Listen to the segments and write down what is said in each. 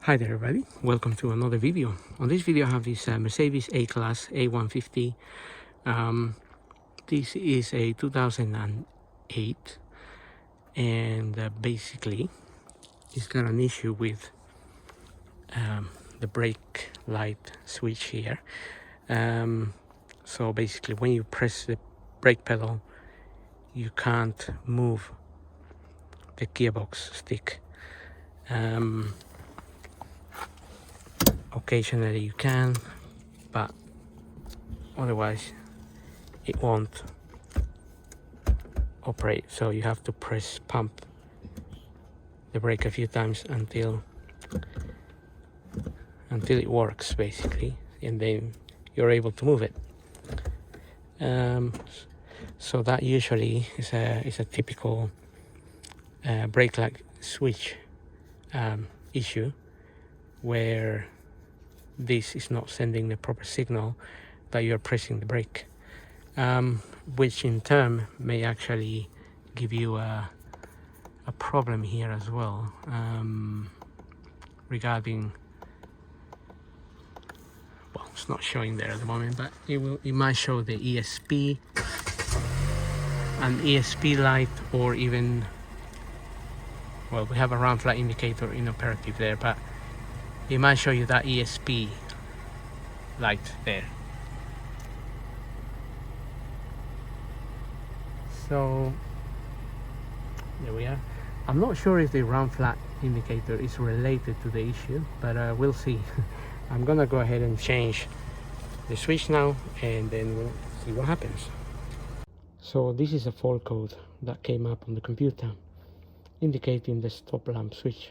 Hi there everybody, welcome to another video. On this video I have this Mercedes A-Class A150. This is a 2008 and basically it's got an issue with the brake light switch here. So basically when you press the brake pedal you can't move the gearbox stick. Occasionally you can, but otherwise it won't operate, so you have to pump the brake a few times until it works basically, and then you're able to move it. So that usually is a typical brake light switch issue, where this is not sending the proper signal that you're pressing the brake, which in turn may actually give you a problem here as well, regarding, well, it's not showing there at the moment, but it might show the ESP, an ESP light, or even, well, we have a round flat indicator inoperative there, but it might show you that ESP light there. So there we are. I'm not sure if the round flat indicator is related to the issue, but we'll see. I'm gonna go ahead and change the switch now, and then we'll see what happens. So this is a fault code that came up on the computer indicating the stop lamp switch.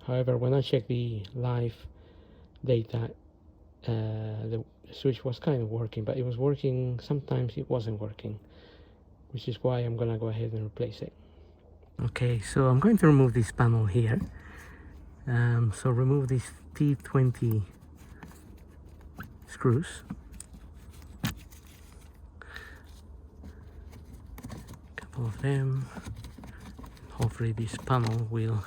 However, when I checked the live data, the switch was kind of working, but it was working, sometimes it wasn't working, which is why I'm gonna go ahead and replace it. Okay, so I'm going to remove this panel here. So remove these T20 screws. A couple of them. Hopefully this panel will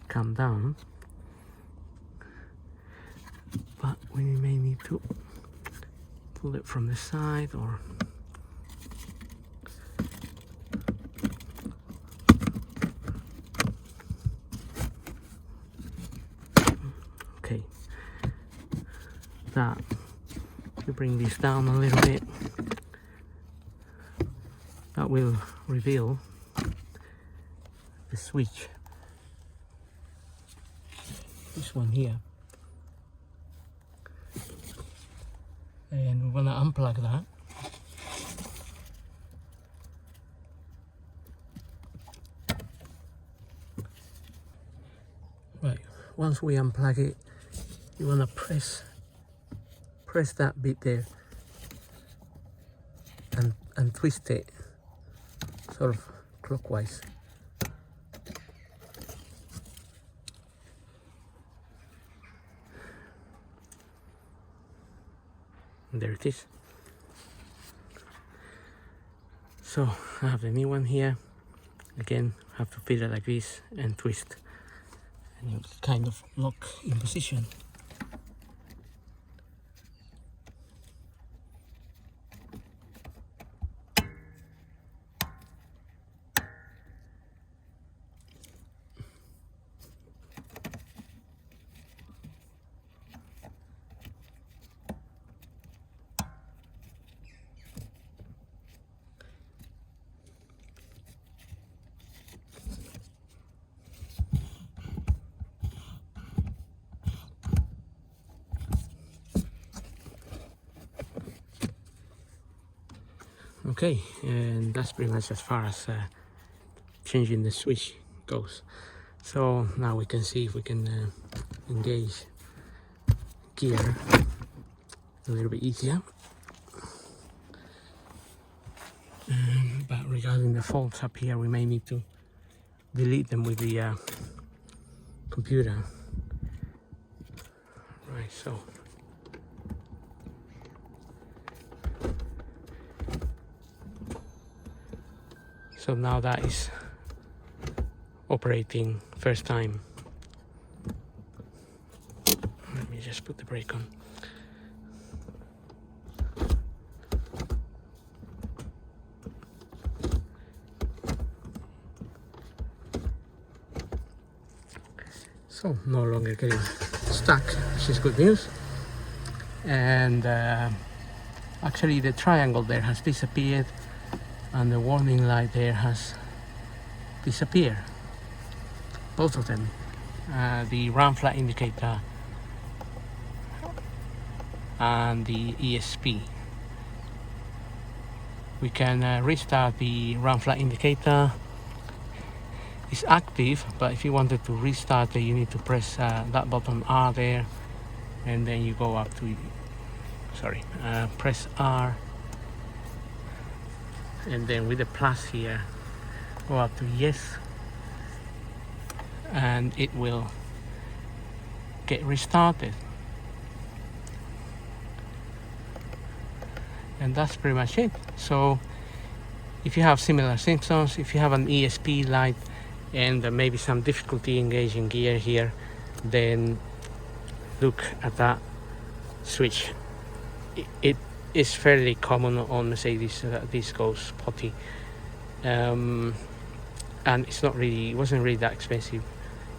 come down, but we may need to pull it from the side, or okay, that to bring this down a little bit. That will reveal the switch, this one here, and we're gonna unplug that. Right, once we unplug it, you wanna press that bit there and twist it sort of clockwise. And there it is. So I have the new one here. Again, have to feel it like this and twist, and you kind of lock in position. Okay, and that's pretty much as far as changing the switch goes. So now we can see if we can engage gear a little bit easier. But regarding the faults up here, we may need to delete them with the computer. Right, so now that is operating first time. Let me just put the brake on. So no longer getting stuck, which is good news. And actually the triangle there has disappeared, and the warning light there has disappeared, both of them. The run flat indicator and the ESP. We can restart the run flat indicator. It's active, but if you wanted to restart it, you need to press that button R there, and then you go up to, press R, and then with the plus here, go up to yes, and it will get restarted. And that's pretty much it. So if you have similar symptoms, if you have an ESP light and maybe some difficulty engaging gear here, then look at that switch. It is fairly common on Mercedes that this goes potty, and it wasn't really that expensive.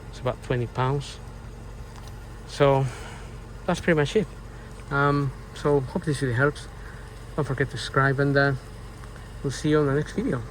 It's about £20. So that's pretty much it. So hope this really helps. Don't forget to subscribe, and we'll see you on the next video.